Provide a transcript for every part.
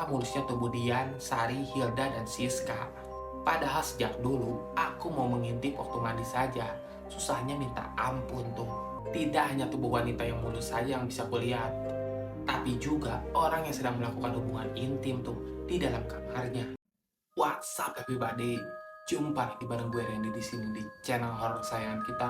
betapa mulusnya tubuh Dian, Sari, Hilda, dan Siska. Padahal sejak dulu, aku mau mengintip waktu mandi saja. Susahnya minta ampun tuh. Tidak hanya tubuh wanita yang mulus saja yang bisa kulihat, tapi juga orang yang sedang melakukan hubungan intim tuh di dalam kamarnya. What's up everybody? Jumpa lagi bareng gue Randy di sini di channel horor kesayangan kita,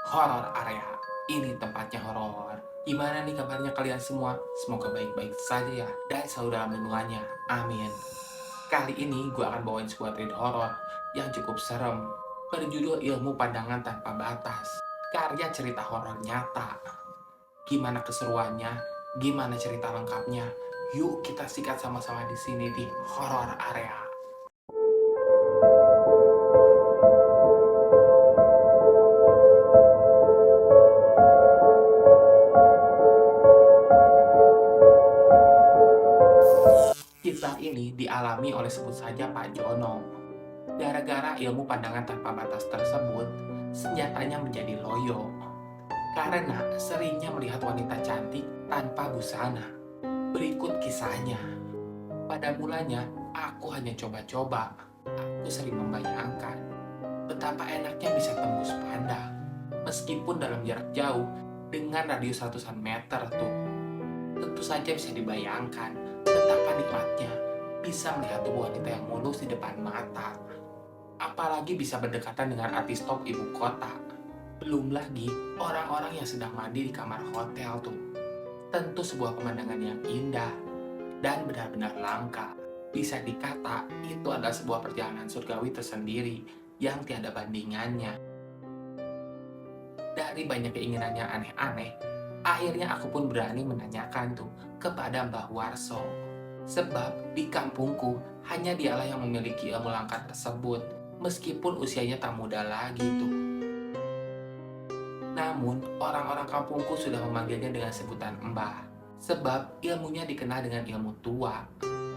Horror Area. Ini tempatnya horor. Gimana nih kabarnya kalian semua? Semoga baik-baik saja ya dan selalu dalam lindungannya. Amin. Kali ini gue akan bawain sebuah trade horor yang cukup serem berjudul Ilmu Pandangan Tanpa Batas. Karya cerita horor nyata. Gimana keseruannya? Gimana cerita lengkapnya? Yuk kita sikat sama-sama di sini di Horror Area. Kisah ini dialami oleh sebut saja Pak Jono. Gara-gara ilmu pandangan tanpa batas tersebut, senjatanya menjadi loyo. Karena seringnya melihat wanita cantik tanpa busana. Berikut kisahnya. Pada mulanya, aku hanya coba-coba. Aku sering membayangkan betapa enaknya bisa tembus pandang. Meskipun dalam jarak jauh, dengan radius ratusan meter tuh. Tentu saja bisa dibayangkan betapa nikmatnya bisa melihat tubuh wanita yang mulus di depan mata. Apalagi bisa berdekatan dengan artis top ibu kota. Belum lagi orang-orang yang sedang mandi di kamar hotel tuh. Tentu sebuah pemandangan yang indah dan benar-benar langka. Bisa dikata itu adalah sebuah perjalanan surgawi tersendiri yang tiada bandingannya. Dari banyak keinginan yang aneh-aneh, akhirnya aku pun berani menanyakan tuh kepada Mbah Warso. Sebab di kampungku hanya dialah yang memiliki ilmu langka tersebut, meskipun usianya tak muda lagi tuh. Namun, orang-orang kampungku sudah memanggilnya dengan sebutan Mbah, sebab ilmunya dikenal dengan ilmu tua.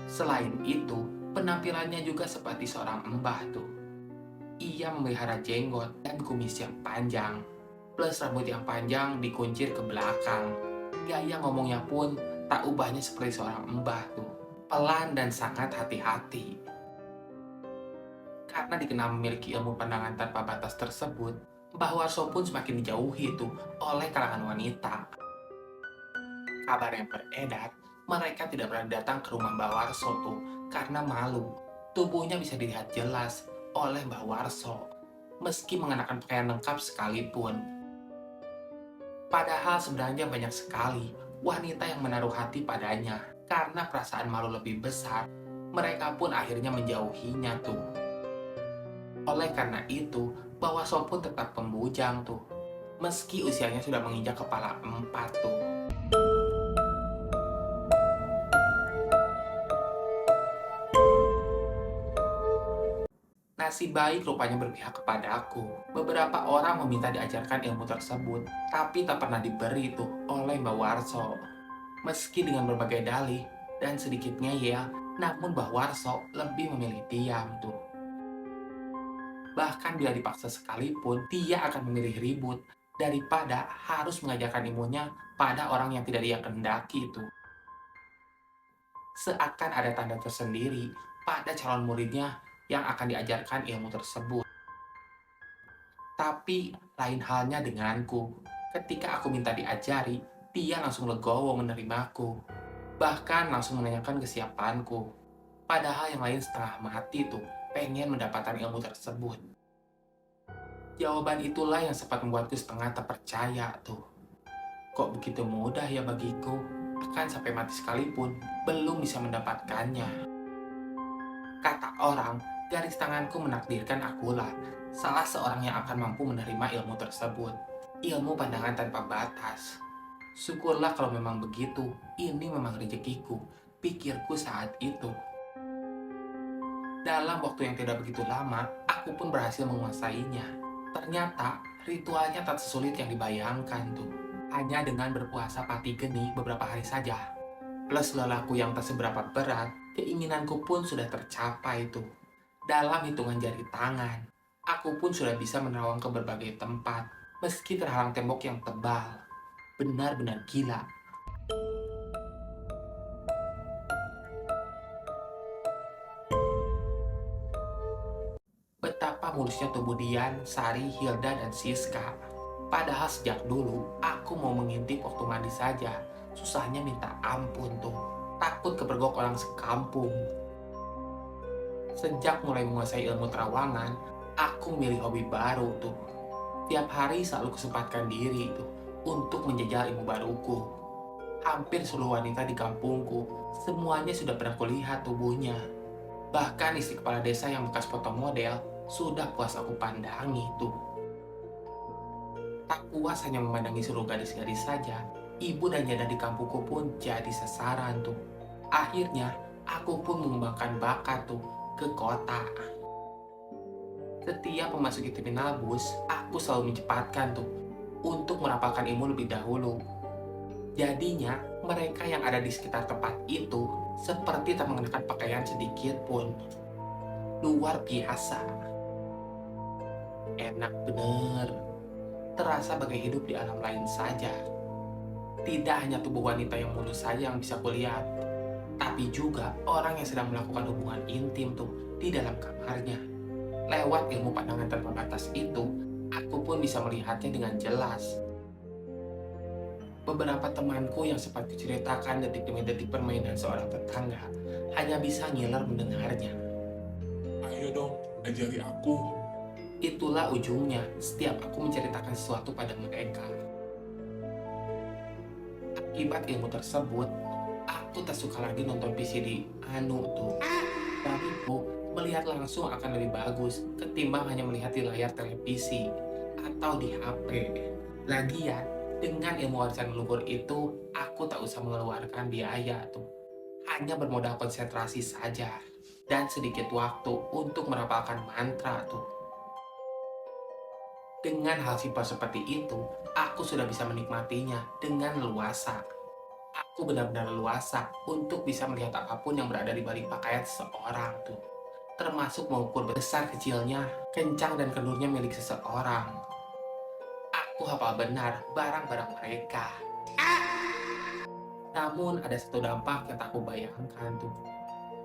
Selain itu, penampilannya juga seperti seorang mbah tuh. Ia memelihara jenggot dan kumis yang panjang, plus rambut yang panjang dikuncir ke belakang. Gaya ngomongnya pun tak ubahnya seperti seorang mbah tuh. Pelan dan sangat hati-hati. Karena dikenal memiliki ilmu pandangan tanpa batas tersebut, Mbah Warso pun semakin dijauhi tuh oleh kalangan wanita. Kabar yang beredar, mereka tidak berani datang ke rumah Mbah Warso tuh karena malu. Tubuhnya bisa dilihat jelas oleh Mbah Warso, meski mengenakan pakaian lengkap sekalipun. Padahal sebenarnya banyak sekali wanita yang menaruh hati padanya. Karena perasaan malu lebih besar, mereka pun akhirnya menjauhinya tuh. Oleh karena itu, Mbah Warso pun tetap pembujang tuh. Meski usianya sudah menginjak kepala 4 tuh. Nasib baik rupanya berpihak kepada aku. Beberapa orang meminta diajarkan ilmu tersebut, tapi tak pernah diberi tuh oleh Mbah Warso. Meski dengan berbagai dalih dan sedikit ngeyel, namun Mbah Warso lebih memilih diam tuh. Bahkan bila dipaksa sekalipun, dia akan memilih ribut daripada harus mengajarkan ilmunya pada orang yang tidak dia kehendaki itu. Seakan ada tanda tersendiri pada calon muridnya yang akan diajarkan ilmu tersebut. Tapi lain halnya denganku. Ketika aku minta diajari, dia langsung legowo menerimaku. Bahkan langsung menanyakan kesiapanku. Padahal yang lain setengah mati tuh pengen mendapatkan ilmu tersebut. Jawaban itulah yang sempat membuatku setengah terpercaya tuh. Kok begitu mudah ya bagiku? Akan sampai mati sekalipun, belum bisa mendapatkannya. Kata orang, garis tanganku menakdirkan akulah salah seorang yang akan mampu menerima ilmu tersebut. Ilmu pandangan tanpa batas. Syukurlah kalau memang begitu, ini memang rezekiku, pikirku saat itu. Dalam waktu yang tidak begitu lama, aku pun berhasil menguasainya. Ternyata, ritualnya tak sesulit yang dibayangkan tuh. Hanya dengan berpuasa pati geni beberapa hari saja. Plus lelaku yang tak seberapa berat, keinginanku pun sudah tercapai tuh. Dalam hitungan jari tangan, aku pun sudah bisa menerawang ke berbagai tempat, meski terhalang tembok yang tebal. Benar-benar gila. betapa mulusnya tubuh Dian, Sari, Hilda, dan Siska. Padahal sejak dulu, aku mau mengintip waktu mandi saja. Susahnya minta ampun tuh. Takut kepergok orang sekampung. Sejak mulai menguasai ilmu terawangan, aku milih hobi baru tuh. Tiap hari selalu kesempatkan diri tuh untuk menjajal ilmu baruku. Hampir seluruh wanita di kampungku, semuanya sudah pernah kulihat tubuhnya. Bahkan istri kepala desa yang bekas foto model, sudah puas aku pandangi tuh. Tak puas hanya memandangi seluruh gadis-gadis saja, ibu dan janda di kampungku pun jadi sasaran tuh. Akhirnya, aku pun mengembangkan bakat tuh ke kota. Setiap memasuki terminal bus, aku selalu mencepatkan tuh untuk merapalkan ilmu lebih dahulu. Jadinya, mereka yang ada di sekitar tempat itu seperti tak mengenakan pakaian sedikit pun. Luar biasa. Enak bener. Terasa bagai hidup di alam lain saja. Tidak hanya tubuh wanita yang mulus saja yang bisa kulihat, tapi juga orang yang sedang melakukan hubungan intim tuh di dalam kamarnya. Lewat ilmu pandangan tanpa batas itu, aku pun bisa melihatnya dengan jelas. Beberapa temanku yang sempat kuceritakan detik demi detik permainan seorang tetangga hanya bisa ngiler mendengarnya. Ayo dong, ajari aku. Itulah ujungnya setiap aku menceritakan sesuatu pada mereka. Akibat ilmu tersebut, aku tak suka lagi nonton VCD anu tuh. Bagiku, melihat langsung akan lebih bagus ketimbang hanya melihat di layar televisi atau di HP. Lagian, dengan ilmu warisan leluhur itu, aku tak usah mengeluarkan biaya tuh. Hanya bermodal konsentrasi saja dan sedikit waktu untuk merapalkan mantra tuh. Dengan hal simpel seperti itu, aku sudah bisa menikmatinya dengan leluasa. Aku benar-benar leluasa untuk bisa melihat apapun yang berada di balik pakaian seseorang tuh. Termasuk mengukur besar kecilnya, kencang dan kendurnya milik seseorang. Aku hafal benar barang-barang mereka. Namun ada satu dampak yang tak aku bayangkan tuh.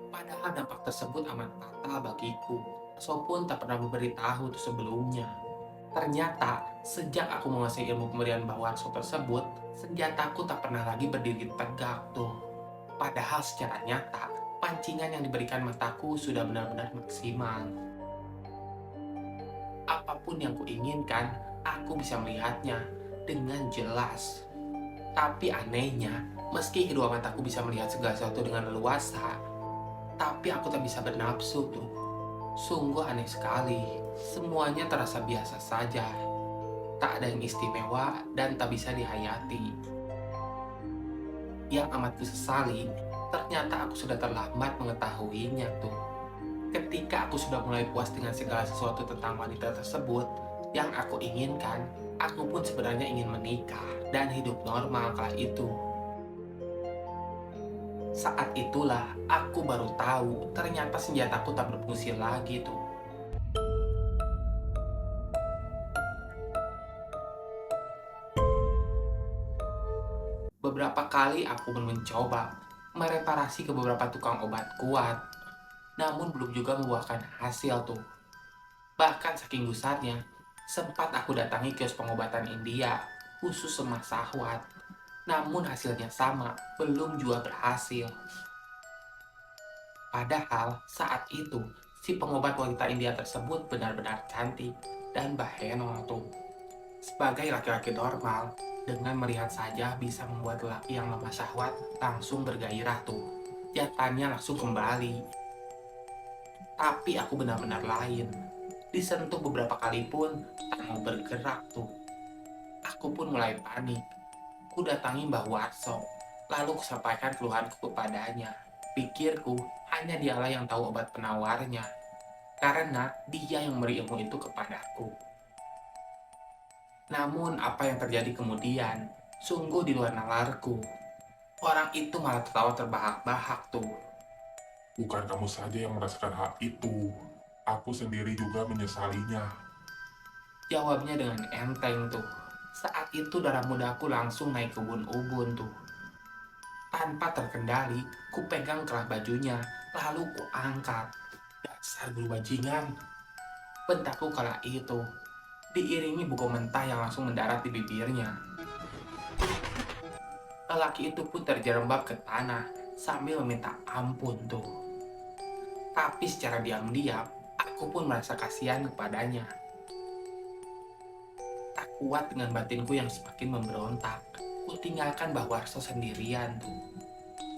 Padahal dampak tersebut amat fatal bagiku. Sopun tak pernah memberitahu tuh sebelumnya. Ternyata, sejak aku menguasai ilmu pemberian Bawarso tersebut, senjataku tak pernah lagi berdiri tegak tuh. Padahal secara nyata, pancingan yang diberikan mataku sudah benar-benar maksimal. Apapun yang kuinginkan, aku bisa melihatnya dengan jelas. Tapi anehnya, meski kedua mataku bisa melihat segala sesuatu dengan leluasa, tapi aku tak bisa bernafsu tuh. Sungguh aneh sekali. Semuanya terasa biasa saja. Tak ada yang istimewa dan tak bisa dihayati. Yang amat kusesali, ternyata aku sudah terlambat mengetahuinya tuh. Ketika aku sudah mulai puas dengan segala sesuatu tentang wanita tersebut, yang aku inginkan, aku pun sebenarnya ingin menikah dan hidup normal kala itu. Saat itulah aku baru tahu ternyata senjataku tak berfungsi lagi tuh. Beberapa kali aku pun mencoba mereparasi ke beberapa tukang obat kuat, namun belum juga membuahkan hasil tuh. Bahkan saking gusarnya, sempat aku datangi kios pengobatan India khusus semah sahwat, namun hasilnya sama, belum juga berhasil. Padahal saat itu, si pengobat wanita India tersebut benar-benar cantik dan bahenol tuh. Sebagai laki-laki normal, dengan melihat saja bisa membuat lelaki yang lemah syahwat langsung bergairah tuh. Jatannya langsung kembali. Tapi aku benar-benar lain. Disentuh beberapa kali pun tak mau bergerak tuh. Aku pun mulai panik. Ku datangi Mbah Warso, lalu kusampaikan keluhanku kepadanya. Pikirku, hanya dialah yang tahu obat penawarnya. Karena dia yang memberi ilmu itu kepadaku. Namun apa yang terjadi kemudian, sungguh di luar nalarku. Orang itu malah tertawa terbahak-bahak tuh. Bukan kamu saja yang merasakan hal itu. Aku sendiri juga menyesalinya. Jawabnya dengan enteng tuh. Saat itu darah mudaku langsung naik ke ubun-ubun tuh. Tanpa terkendali, ku pegang kelah bajunya, lalu ku angkat. Dasar bulu bajingan. bentakku kala itu, diiringi buku mentah yang langsung mendarat di bibirnya. Lelaki itu pun terjerembab ke tanah sambil meminta ampun tuh. Tapi secara diam-diam, aku pun merasa kasihan kepadanya. Tak kuat dengan batinku yang semakin memberontak, ku tinggalkan Bahwarso sendirian tuh.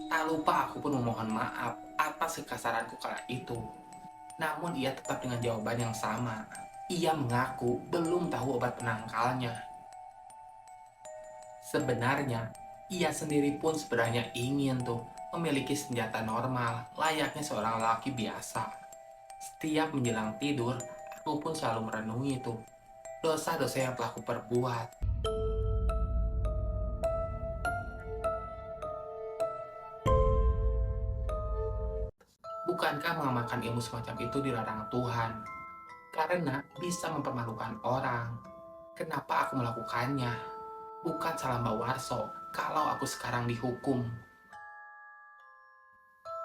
Tak lupa aku pun memohon maaf atas kekasaranku kala itu. Namun ia tetap dengan jawaban yang sama. Ia mengaku belum tahu obat penangkalnya. Sebenarnya, ia sendiri pun sebenarnya ingin tuh memiliki senjata normal layaknya seorang lelaki biasa. Setiap menjelang tidur, aku pun selalu merenungi tuh dosa-dosa yang telah kuperbuat. Bukankah mengamalkan ilmu semacam itu dilarang Tuhan? Karena bisa mempermalukan orang. Kenapa aku melakukannya? Bukan salah Mbak Warso kalau aku sekarang dihukum.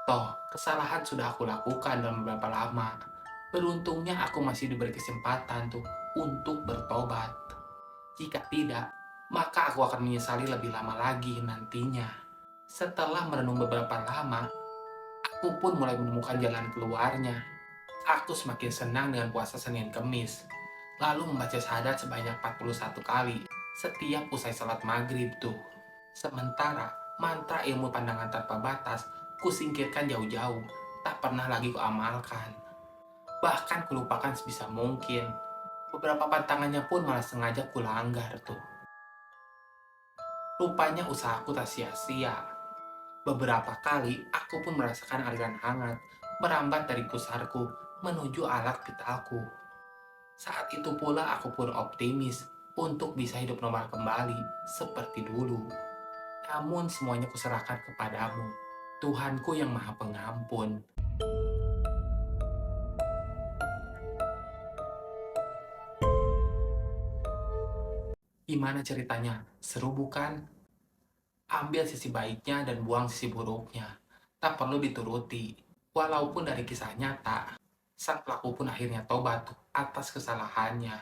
Toh, kesalahan sudah aku lakukan dalam beberapa lama. Beruntungnya aku masih diberi kesempatan tuh untuk bertobat. Jika tidak, maka aku akan menyesali lebih lama lagi nantinya. Setelah merenung beberapa lama, aku pun mulai menemukan jalan keluarnya. Aku semakin senang dengan puasa Senin Kemis, lalu membaca syahadat sebanyak 41 kali setiap usai salat maghrib tuh. Sementara mantra ilmu pandangan tanpa batas kusingkirkan jauh-jauh, tak pernah lagi kuamalkan. Bahkan kulupakan sebisa mungkin. Beberapa pantangannya pun malah sengaja kulanggar tuh. Rupanya usahaku tak sia-sia. Beberapa kali aku pun merasakan aliran hangat merambat dari pusarku menuju alat vitalku. Saat itu pula aku pun optimis untuk bisa hidup normal kembali seperti dulu. Namun semuanya kuserahkan kepadamu, Tuhanku yang Maha Pengampun. Gimana ceritanya? Seru bukan? Ambil sisi baiknya dan buang sisi buruknya. Tak perlu dituruti. Walaupun dari kisah nyata, sang pelaku pun akhirnya tobat atas kesalahannya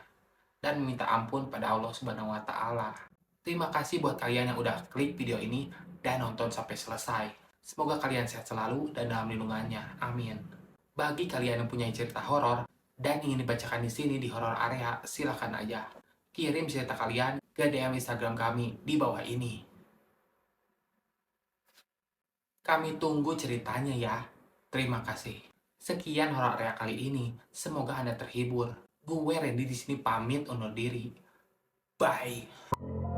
dan meminta ampun pada Allah Subhanahu wa Ta'ala. Terima kasih buat kalian yang udah klik video ini dan nonton sampai selesai. Semoga kalian sehat selalu dan dalam lindungannya. Amin. Bagi kalian yang punya cerita horor dan ingin dibacakan di sini di horror area, silakan aja. Kirim cerita kalian ke DM Instagram kami di bawah ini. Kami tunggu ceritanya ya. Terima kasih. Sekian horor area kali ini. Semoga Anda terhibur. Gue Randy di sini pamit undur diri. Bye.